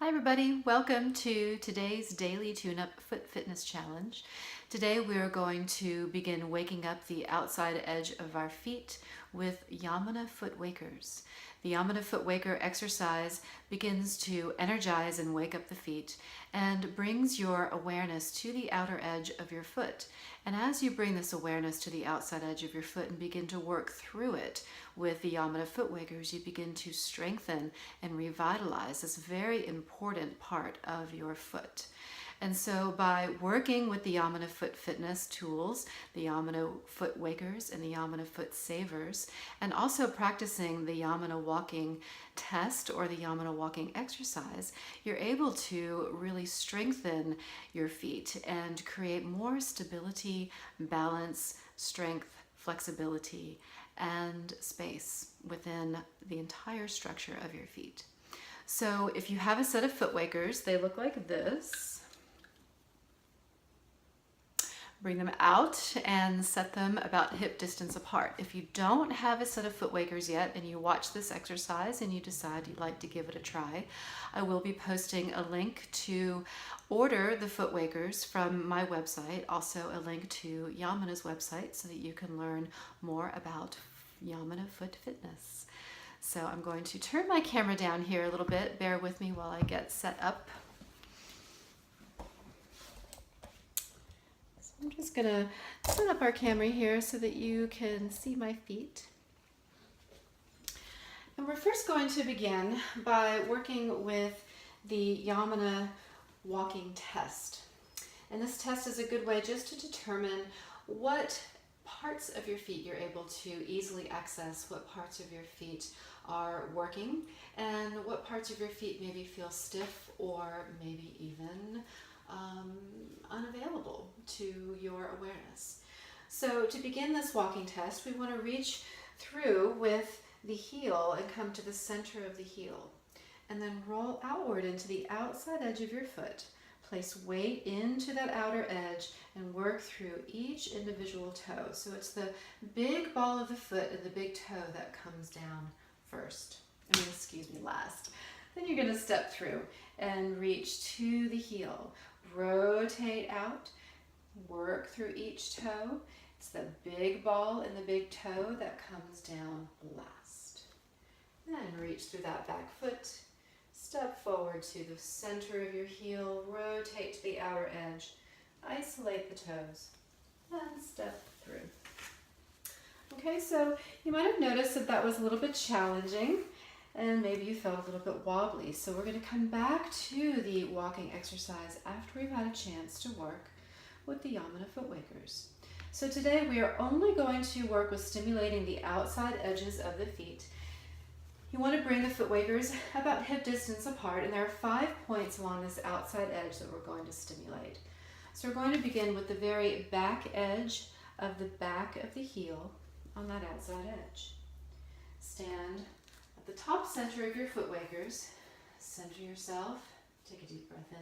Hi everybody, welcome to today's Daily Tune-Up Foot Fitness Challenge. Today we are going to begin waking up the outside edge of our feet with Yamuna Foot Wakers. The Yamuna Foot Waker exercise begins to energize and wake up the feet and brings your awareness to the outer edge of your foot. And as you bring this awareness to the outside edge of your foot and begin to work through it with the Yamuna Foot Wakers, you begin to strengthen and revitalize this very important part of your foot. And so by working with the Yamuna Foot Fitness tools, the Yamuna Foot Wakers and the Yamuna Foot Savers, and also practicing the Yamuna walking test or the Yamuna walking exercise, you're able to really strengthen your feet and create more stability, balance, strength, flexibility, and space within the entire structure of your feet. So if you have a set of foot wakers, they look like this. Bring them out and set them about hip distance apart. If you don't have a set of foot wakers yet and you watch this exercise and you decide you'd like to give it a try, I will be posting a link to order the foot wakers from my website, also a link to Yamuna's website so that you can learn more about Yamuna Foot Fitness. So I'm going to turn my camera down here a little bit. Bear with me while I get set up. I'm just going to set up our camera here so that you can see my feet. And we're first going to begin by working with the Yamuna walking test. And this test is a good way just to determine what parts of your feet you're able to easily access, what parts of your feet are working, and what parts of your feet maybe feel stiff or maybe even unavailable to your awareness. So to begin this walking test, we want to reach through with the heel and come to the center of the heel, and then roll outward into the outside edge of your foot. Place weight into that outer edge and work through each individual toe. So it's the big ball of the foot and the big toe that comes down last. Then you're going to step through and reach to the heel. Rotate out, work through each toe. It's the big ball and the big toe that comes down last. Then reach through that back foot. Step forward to the center of your heel, rotate to the outer edge, isolate the toes, and step through. Okay, so you might have noticed that that was a little bit challenging and maybe you felt a little bit wobbly. So we're going to come back to the walking exercise after we've had a chance to work with the Yamuna Foot Wakers. So today we are only going to work with stimulating the outside edges of the feet. You want to bring the foot wakers about hip distance apart, and there are 5 points along this outside edge that we're going to stimulate. So we're going to begin with the very back edge of the back of the heel on that outside edge. Stand at the top center of your foot wakers. Center yourself. Take a deep breath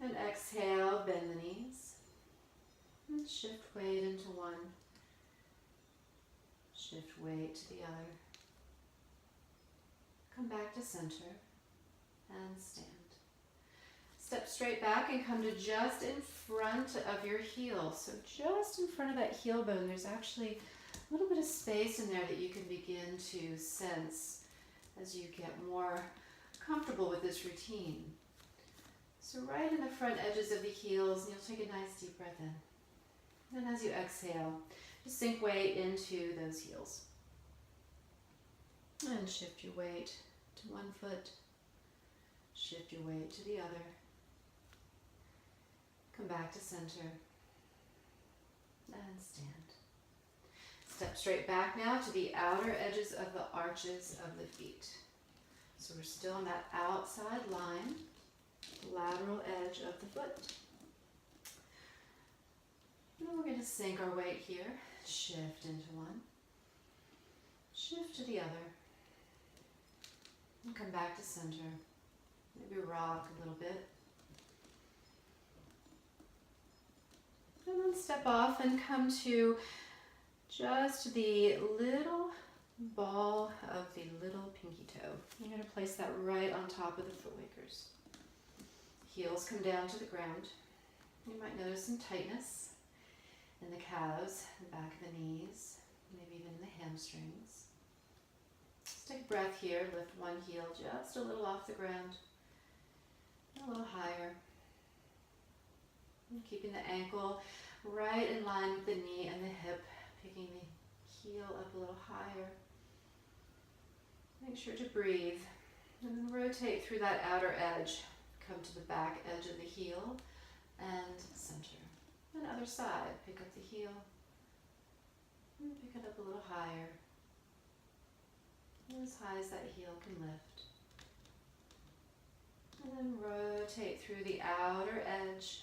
in. And exhale, bend the knees. And shift weight into one. Shift weight to the other. Come back to center and stand. Step straight back and come to just in front of your heel. So just in front of that heel bone, there's actually a little bit of space in there that you can begin to sense as you get more comfortable with this routine. So right in the front edges of the heels, you'll take a nice deep breath in. And as you exhale, just sink weight into those heels. And shift your weight to one foot. Shift your weight to the other. Come back to center. And stand. Step straight back now to the outer edges of the arches of the feet. So we're still on that outside line, lateral edge of the foot. And then we're going to sink our weight here. Shift into one. Shift to the other. And come back to center. Maybe rock a little bit. And then step off and come to just the little ball of the little pinky toe. You're going to place that right on top of the foot wakers. Heels come down to the ground. You might notice some tightness in the calves, the back of the knees, maybe even in the hamstrings. Just take a breath here. Lift one heel just a little off the ground, a little higher. And keeping the ankle right in line with the knee and the hip, picking the heel up a little higher. Make sure to breathe, and then rotate through that outer edge. Come to the back edge of the heel and center. And other side, pick up the heel and pick it up a little higher. And as high as that heel can lift. And then rotate through the outer edge,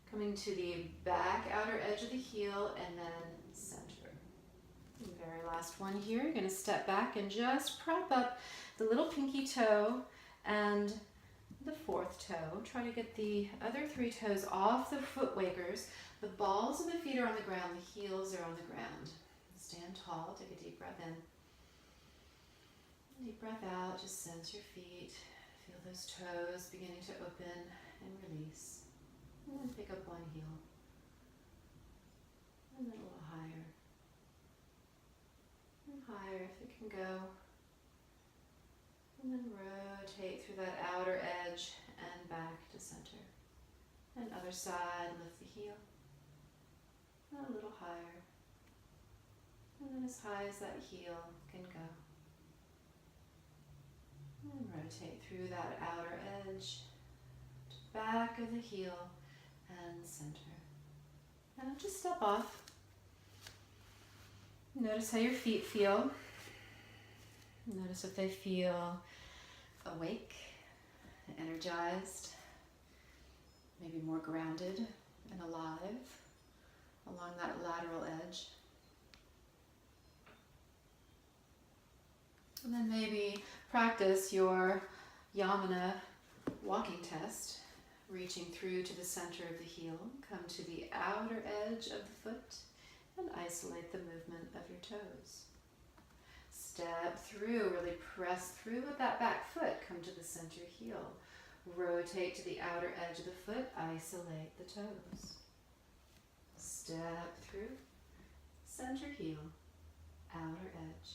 coming to the back outer edge of the heel and then center. And very last one here, you're going to step back and just prop up the little pinky toe and the fourth toe. Try to get the other three toes off the foot wakers. The balls of the feet are on the ground, the heels are on the ground. Stand tall, take a deep breath in. Deep breath out, just sense your feet. Feel those toes beginning to open and release. And then pick up one heel. And then a little higher. And higher if it can go. And then rotate through that outer edge and back to center. And other side, lift the heel. And a little higher. And then as high as that heel can go. And rotate through that outer edge, to back of the heel and center. And just step off. Notice how your feet feel. Notice if they feel awake, energized, maybe more grounded and alive along that lateral edge. And then maybe practice your Yamuna walking test, reaching through to the center of the heel. Come to the outer edge of the foot and isolate the movement of your toes. Step through, really press through with that back foot. Come to the center heel. Rotate to the outer edge of the foot, isolate the toes. Step through, center heel, outer edge,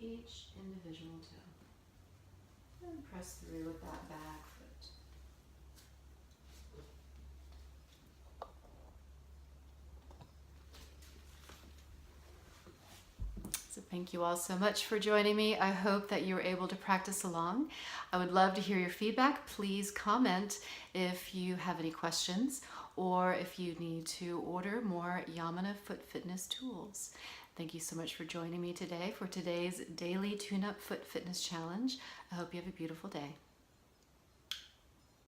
each individual toe. And press through with that back foot. So thank you all so much for joining me. I hope that you were able to practice along. I would love to hear your feedback. Please comment if you have any questions or if you need to order more Yamuna Foot Fitness tools. Thank you so much for joining me today for today's Daily Tune-Up Foot Fitness Challenge. I hope you have a beautiful day.